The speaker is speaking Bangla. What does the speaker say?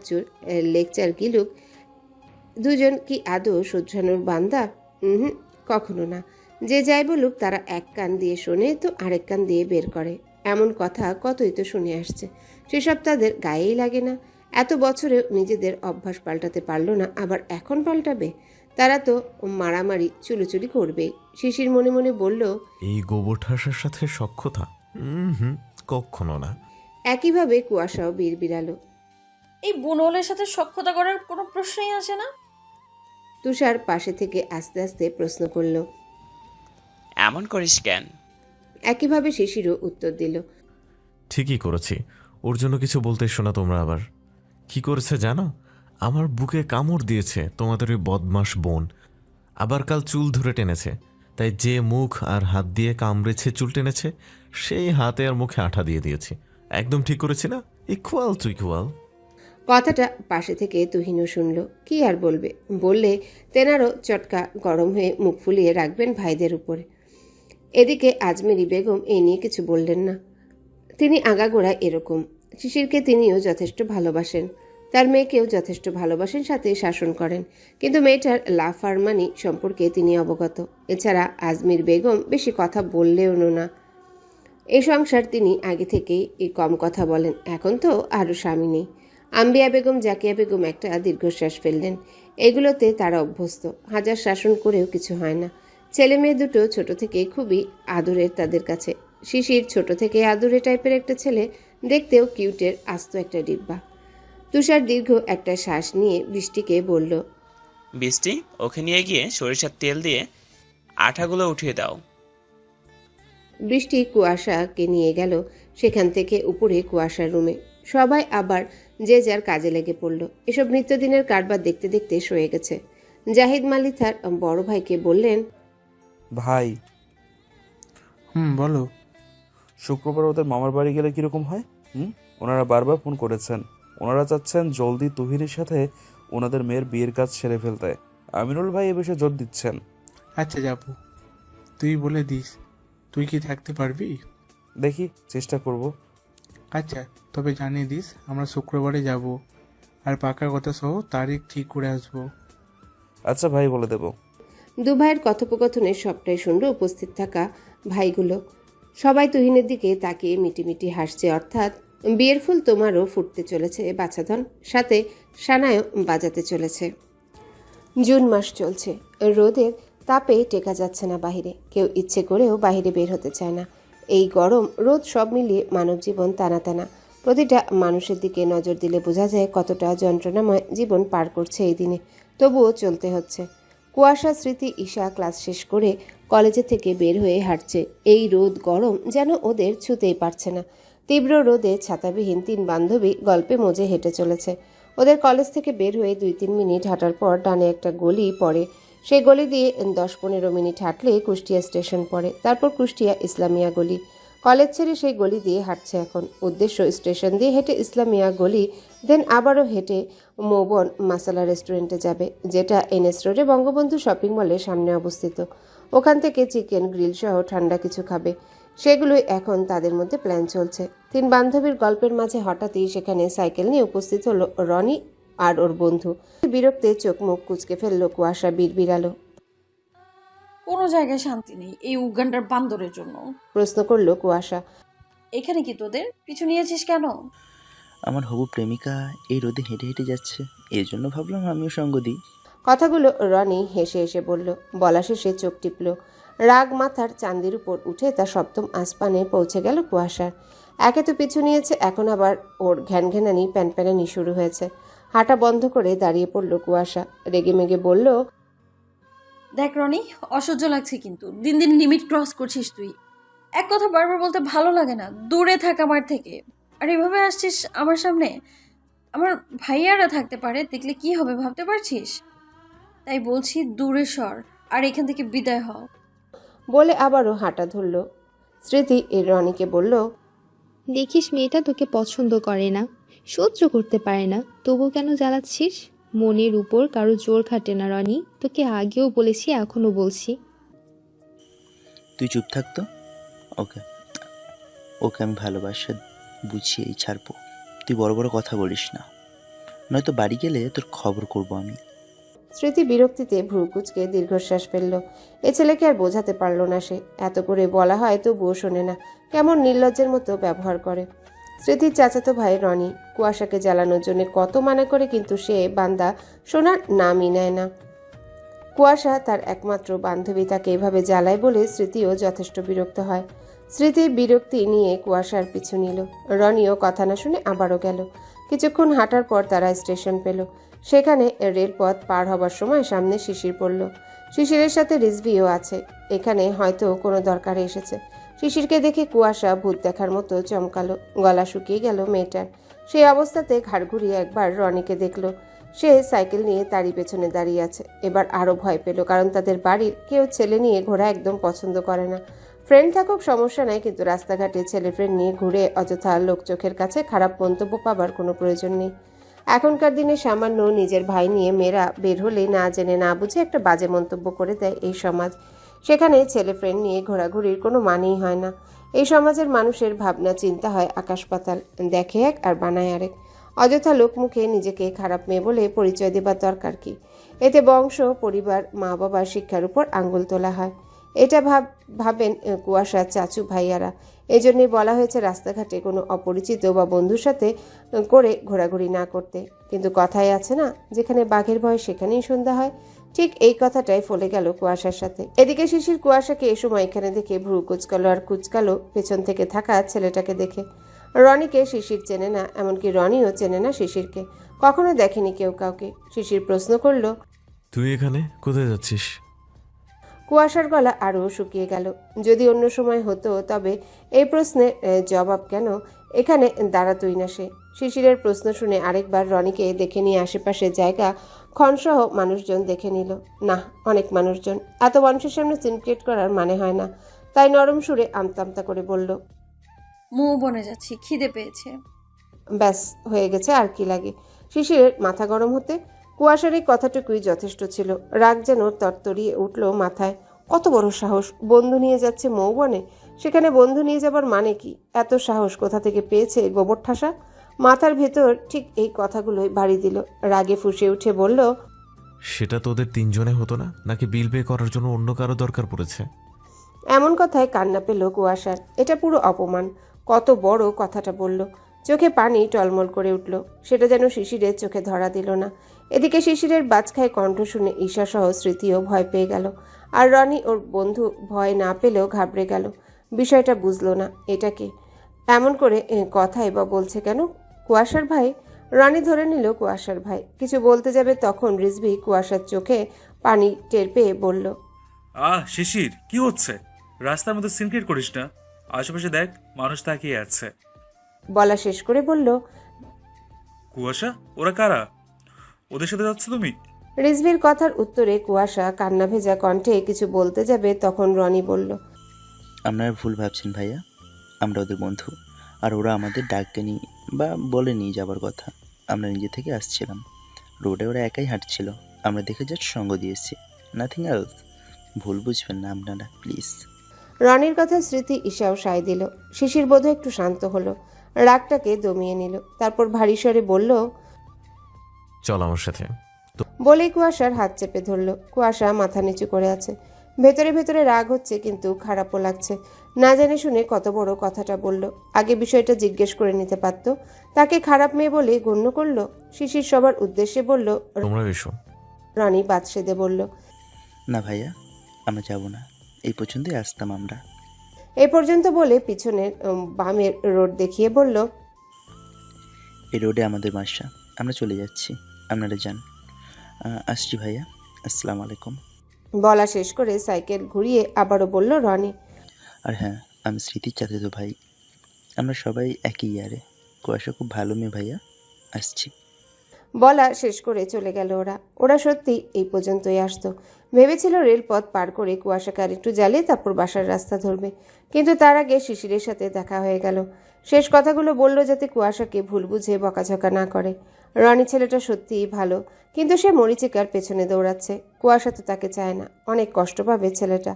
চুর লেকচার গিলুক, দুজন কি আদৌ শোধরানোর বান্দা? হুম, কখনো না। যে যাই বলুক তারা এক কান দিয়ে শোনে তো আরেক কান দিয়ে বের করে। এমন কথা কতই তো শুনে আসছে, সেসব তাদের গায়েই লাগে না। এত বছরেও নিজেদের অভ্যাস পাল্টাতে পারলো না, আবার এখন পাল্টাবে? তারা তো মারামারি চুলোচুলি করবেই। শিশির মনে মনে বলল, এই গোবর ঠাসার সাথে সখ্যতা? হুম, কখনো না। একইভাবে কুয়াশাও বিড়বিড়ালো। এই বুনলের সাথে সখ্যতা করার কোনো প্রশ্নই আসে না। তুষার পাশে থেকে আস্তে আস্তে প্রশ্ন করল। এমন করিস কেন? একইভাবে শিশিরও উত্তর দিল। ঠিকই করেছি। ওর জন্য কিছু বলতে শোনা তোমরা আবার। কি করেছে জানো? আমার বুকে কামড় দিয়েছে তোমাদের ওই বদমাস বোন। আবার কাল চুল ধরে টেনেছে। তাই যে মুখ আর হাত দিয়ে কামড়েছে চুল টেনেছে, সেই হাতে আর মুখে আঠা দিয়ে দিয়েছি। একদম ঠিক করেছি না? Equal to equal. কথাটা পাশে থেকে তুহিনও শুনল। কি আর বলবে? বললে তেনারও চটকা গরম হয়ে মুখ ফুলিয়ে রাখবেন ভাইদের উপরে। এদিকে আজমেরি বেগম এই নিয়ে কিছু বললেন না। তিনি আগাগোড়া এরকম। শিশিরকে তিনিও যথেষ্ট ভালোবাসেন, তার মেয়েকেও যথেষ্ট ভালোবাসেন, সাথে শাসন করেন। কিন্তু মেয়েটার লাফারমানি সম্পর্কে তিনি অবগত। এছাড়া আজমির বেগম বেশি কথা বললেও না। এই সংসার তিনি আগে থেকেই কম কথা বলেন, এখন তো আরও স্বামী নেই। আম্বিয়া বেগম, জাকিয়া বেগম একটা দীর্ঘশ্বাস ফেললেন। এগুলোতে তারা অভ্যস্ত, হাজার শাসন করেও কিছু হয় না। ছেলে মেয়ে দুটো ছোট থেকে খুবই আদরের তাদের কাছে। শিশির ছোট থেকে আদুরে টাইপের একটা ছেলে, দেখতেও কিউটের আস্ত একটা ডিব্বা। তুষার দীর্ঘ একটা শ্বাস নিয়ে বৃষ্টিকে বলল, বৃষ্টি, ওকে নিয়ে গিয়ে সরিষার তেল দিয়ে আঠাগুলো উঠিয়ে দাও। বৃষ্টি কুয়াশাকে নিয়ে গেল সেখান থেকে উপরে কুয়াশার রুমে। সবাই আবার যে যার কাজে লেগে পড়ল। এসব নিত্যদিনের কারবার দেখতে দেখতে সয়ে গেছে। জাহিদ মালিক তার বড় ভাইকে বললেন, ভাই, বলো। শুক্রবার ওদের মামার বাড়ি গেলে কিরকম হয়? ওনারা বারবার ফোন করেছেন। ওনারা চাচ্ছেন জলদি তুহিনের সাথে ওনাদের মেয়ের বিয়ের কাজ সেরে ফেলতে। আমিনুল ভাই এ বিষয়ে জোর দিচ্ছেন। আচ্ছা যাবো, তুই বলে দিস। তুই কি থাকতে পারবি? দেখি, চেষ্টা করব। আচ্ছা, তবে জানিয়ে দিস আমরা শুক্রবারে যাব, আর পাকা কথা সহ তারিখ ঠিক করে আসবো। আচ্ছা ভাই, বলে দেব। দু ভাইয়ের কথোপকথনের সবটাই শুনল উপস্থিত থাকা ভাইগুলো। সবাই তুহিনের দিকে তাকিয়ে মিটিমিটি হাসছে, অর্থাৎ বিয়ের ফুল তোমারও ফুটতে চলেছে বাছাধন, সাথে সানায়ও বাজাতে চলেছে। জুন মাস চলছে। রোদের তাপে টেকা যাচ্ছে না বাহিরে, কেউ ইচ্ছে করেও বাহিরে বের হতে চায় না। এই গরম রোদ সব মিলিয়ে মানব জীবন টানা টানা। প্রতিটা মানুষের দিকে নজর দিলে বোঝা যায় কতটা যন্ত্রণাময় জীবন পার করছে এই দিনে। তবুও চলতে হচ্ছে। কুয়াশা স্মৃতি ঈশা ক্লাস শেষ করে কলেজে থেকে বের হয়ে হাঁটছে। এই রোদ গরম যেন ওদের ছুতেই পারছে না। তীব্র রোদে ছাতাবিহীন তিন বান্ধবী গল্পে মজে হেঁটে চলেছে। ওদের কলেজ থেকে বের হয়ে 2-3 মিনিট হাঁটার পর ডানে একটা গলি পড়ে। সেই গলি দিয়ে 10-15 মিনিট হাঁটলে কুষ্টিয়া স্টেশন পড়ে, তারপর কুষ্টিয়া ইসলামিয়া গলি। কলেজ ছেড়ে সেই গলি দিয়ে হাঁটছে এখন। উদ্দেশ্য স্টেশন দিয়ে হেঁটে ইসলামিয়া গলি, দেন আবারও হেঁটে মৌবন মাসালা রেস্টুরেন্টে যাবে, যেটা এনএস রোডে বঙ্গবন্ধু শপিং মলের সামনে অবস্থিত। ওখান থেকে চিকেন গ্রিল সহ ঠান্ডা কিছু খাবে। সেগুলোই এখন তাদের মধ্যে প্ল্যান চলছে। তিন বান্ধবীর গল্পের মাঝে হঠাৎই সেখানে সাইকেল নিয়ে উপস্থিত হলো রনি আর ওর বন্ধু। বিরক্তে চোখ মুখ কুচকে ফেললো কুয়াশা, বিড়বিড়ালো। কোনো জায়গায় শান্তি নেই এই উগান্ডার বান্দরের জন্য। প্রশ্ন করলো কুয়াশা। এখানে কি তোদের পিছু নিয়েছিস কেন? আমার হবু প্রেমিকা এই রোদে হেঁটে হেঁটে যাচ্ছে, এই জন্য ভাবলাম আমিও সঙ্গ দিই। কথাগুলো রনি হেসে হেসে বলল। বলা শেষে চোখ টিপল। রাগ মাথার চান্দির উপর উঠে তার সপ্তম আসমানে পৌঁছে গেল কুয়াশার। একে তো পিছু নিয়েছে, এখন আবার ওর ঘ্যানঘ্যানানি প্যানপ্যানানি শুরু হয়েছে। হাঁটা বন্ধ করে দাঁড়িয়ে পড়ল কুয়াশা, রেগে মেগে বলল, দেখ রনি, অসহ্য লাগছে কিন্তু। দিন দিন লিমিট ক্রস করছিস তুই। এক কথা বারবার বলতে ভালো লাগে না, দূরে থাক আমার থেকে। আর এভাবে আসছিস আমার সামনে। আমার ভাইয়ারা থাকতে পারে, দেখলে কি হবে ভাবতে পারছিস? তাই বলছি দূরে সর আর এখান থেকে বিদায় হও। বলে আবারও হাঁটা ধরল। স্মৃতি রনিকে বলল, দেখিস মেয়েটা তোকে পছন্দ করে না, সহ্য করতে পারে না, তবু কেন জ্বালাচ্ছিস? মনের উপর কারো জোর খাটে না রনি, তোকে আগেও বলেছি এখনো বলছি। তুই চুপ থাকতো। ওকে ওকে আমি ভালোবাসা বুঝিয়েই ছাড়বো। তুই বড় বড় কথা বলিস না। নয়তো বাড়ি গেলে তোর খবর করব আমি। স্মৃতি বিরক্তিতে ভ্রু কুঁচকে দীর্ঘশ্বাস ফেলল। এ ছেলেকে আর বোঝাতে পারল না সে। এত করে বলা হয় তবুও শোনে না, কেমন নির্লজ্জের মতো ব্যবহার করে। স্মৃতির চাচাতো ভাই রনি কুয়াশাকে জ্বালানোর জন্য কত মানা করে, কিন্তু সে বান্দা শোনার নামই নেয় না। কুয়াশা তার একমাত্র বান্ধবী, তাকে এভাবে জ্বালায় বলে স্মৃতিও যথেষ্ট বিরক্ত হয়। স্মৃতি বিরক্তি নিয়ে কুয়াশার পিছু নিল। রনিও কথা না শুনে আবারও গেল। কিছুক্ষণ হাঁটার পর তারা স্টেশন পেল। সেখানে রেলপথ পার হবার সময় সামনে শিশির পড়ল। শিশিরের সাথে রিজভিও আছে। এখানে হয়তো কোনো দরকারে এসেছে। শিশিরকে দেখে কুয়াশা ভূত দেখার মতো চমকালো। গলা শুকিয়ে গেল মেয়েটার। সেই অবস্থাতে ঘাড় ঘুরিয়ে একবার রনিকে দেখল। সে সাইকেল নিয়ে তারই পেছনে দাঁড়িয়ে আছে। এবার আরও ভয় পেল, কারণ তাদের বাড়ির কেউ ছেলে নিয়ে ঘোরা একদম পছন্দ করে না। ফ্রেন্ড থাকুক সমস্যা নাই, কিন্তু রাস্তাঘাটে ছেলে ফ্রেন্ড নিয়ে ঘুরে অযথা লোক চোখের কাছে খারাপ মন্তব্য পাবার কোনো প্রয়োজন নেই। এখনকার দিনে সামান্য নিজের ভাই নিয়ে মেয়েরা বের হলে না জেনে না বুঝে একটা বাজে মন্তব্য করে দেয় এই সমাজ। সেখানে ছেলে ফ্রেন্ড নিয়ে ঘোরাঘুরির কোনো মানেই হয় না। এই সমাজের মানুষের ভাবনা চিন্তা হয় আকাশ পাতাল, দেখে এক আর বানায় আরেক। অযথা লোক মুখে নিজেকে খারাপ মেয়ে বলে পরিচয় দেবার দরকার কি? এতে বংশ, পরিবার, মা বাবার শিক্ষার উপর আঙ্গুল তোলা হয়। এটা ভাবেন কুয়াশার চাচু ভাইয়ারা। এজন্যই বলা হয়েছে রাস্তাঘাটে কোনো অপরিচিত বা বন্ধুর সাথে করে ঘোরাঘুরি না করতে। কিন্তু কথাই আছে না, যেখানে বাঘের ভয় সেখানেই সন্ধ্যা হয়। ঠিক এই কথাটাই ফলে গেল কুয়াশার সাথে। এদিকে শিশির কুয়াশাকে এ সময় এখানে দেখে ভ্রু কুচকালো, আর কুচকালো পেছন থেকে থাকা ছেলেটাকে দেখে। রনিকে শিশির চেনে না, এমনকি রনিও চেনে না শিশিরকে। কখনো দেখেনি কেউ কাউকে। শিশির প্রশ্ন করল, তুই এখানে কোথায় যাচ্ছিস? কুয়াশার গলা আরও শুকিয়ে গেল। যদি অন্য সময় হতো তবে এই প্রশ্নের জবাব কেন এখানে দাঁড়াতই না সে। শিশিরের প্রশ্ন শুনে আরেকবার রনিকে দেখে নিয়ে আশেপাশে জায়গা ক্ষণসহ মানুষজন দেখে নিল। না, অনেক মানুষজন। এত মানুষের সামনে সিনক্রেট করার মানে হয় না। তাই নরম সুরে আমতা করে বলল, মুখ বনে যাচ্ছি, খিদে পেয়েছে। ব্যাস হয়ে গেছে, আর কি লাগে? শিশিরের মাথা গরম হতে কুয়াশার এই কথাটুকুই যথেষ্ট ছিল। রাগ যেন তরতরিয়ে উঠল মাথায়। কত বড় সাহস! বন্ধু নিয়ে যাচ্ছে মৌবনে, সেখানে বন্ধু নিয়ে যাবার মানে কি? এত সাহস কোথা থেকে পেয়েছে গোবর ঠাসা? মাথার ভেতর ঠিক এই কথাগুলোই বাড়ি দিল। রাগে ফুঁসে উঠে বলল, সেটা তোদের তিনজনে হতো না, নাকি বিল পে করার জন্য অন্য কারো দরকার পড়েছে? এমন কথায় কান্না পেল কুয়াশার। এটা পুরো অপমান। কত বড় কথাটা বলল। চোখে পানি টলমল করে উঠল। সেটা যেন শিশিরের চোখে ধরা দিল না। এদিকে শিশিরের বাজখায় কণ্ঠ শুনে ঈশাসহ স্মৃতিও ভয় পেয়ে গেল। আর রনি ওর বন্ধু ভয় না পেলেও ঘাবড়ে গেল। বিষয়টা বুঝলো না। এটাকে এমন করে কথাই বা বলছে কেন? কুয়াশার ভাই? রনি ধরে নিল কুয়াশার ভাই। কিছু বলতে যাবে তখন রিজভি কুয়াশার চোখে পানি টের পেয়ে বলল, শিশির, কি হচ্ছে? রাস্তার মধ্যে সিনক্রেট করিস না। আশেপাশে দেখ, মানুষ তাকিয়ে আছে। বলা শেষ করে বলল, কুয়াশা, ওরা কারা? ওদের সাথে যাচ্ছ তুমি? রিজভির কথার উত্তরে কুয়াশা কান্না ভেজা কণ্ঠে কিছু বলতে যাবে তখন রনি বলল, আপনারা ভুল ভাবছেন ভাইয়া, আমরা ওদের বন্ধু। আর ওরা আমাদের ডাকেনি বা বলেনি যাবার কথা। আমরা নিজে থেকে আসছিলাম। রোডে ওরা একাই হাঁটছিল, আমরা দেখে জাস্ট সঙ্গ দিয়েছি, নাথিং এলস। ভুল বুঝবেন না আপনারা, প্লিজ। রনির কথা স্মৃতি ঈশাও সায় দিল। শিশির বোধ একটু শান্ত হলো, রাগটাকে দমিয়ে নিল। তারপর ভারী স্বরে বলল, চল আমার সাথে। বলেই কুয়াশার হাত চেপে ধরল। কুয়াশা মাথা নিচু করে আছে। ভেতরে ভেতরে রাগ হচ্ছে, কিন্তু খারাপও লাগছে। না জেনে শুনে কত বড় কথাটা বলল। আগে বিষয়টা জিজ্ঞেস করে নিতে পারত। তাকে খারাপ মেয়ে বলে গণ্য করলো। শিশির সবার উদ্দেশ্যে বলল, তোমরা এসো। রনি বাদ সেধে বলল, না ভাইয়া, আমরা যাব না। এই পর্যন্তই আসতাম আমরা। এ পর্যন্ত বলে পিছনের বামের রোড দেখিয়ে বলল, এই রোডে আমাদের বাসা, আমরা চলে যাচ্ছি, আপনারা যান। আসছি ভাইয়া, আসসালামু আলাইকুম। বলা শেষ করে সাইকেল ঘুরিয়ে আবারও বলল রনি, আর হ্যাঁ, আমি স্মৃতির চাচাতো ভাই। আমরা সবাই একই ইয়ারে। কুয়াশা খুব ভালো মেয়ে ভাইয়া, আসছি। বলা শেষ করে চলে গেল ওরা সত্যি এই পর্যন্তই আসতো। ভেবেছিল রেলপথ পার করে কুয়াশাকে আর একটু জ্বালিয়ে তারপর বাসার রাস্তা ধরবে, কিন্তু তার আগে শিশিরের সাথে দেখা হয়ে গেল। শেষ কথাগুলো বলল যাতে কুয়াশাকে ভুল বুঝে বকাঝকা না করে। রনি ছেলেটা সত্যিই ভালো, কিন্তু সে মরিচিকার পেছনে দৌড়াচ্ছে। কুয়াশা তো তাকে চায় না। অনেক কষ্ট পাবে ছেলেটা।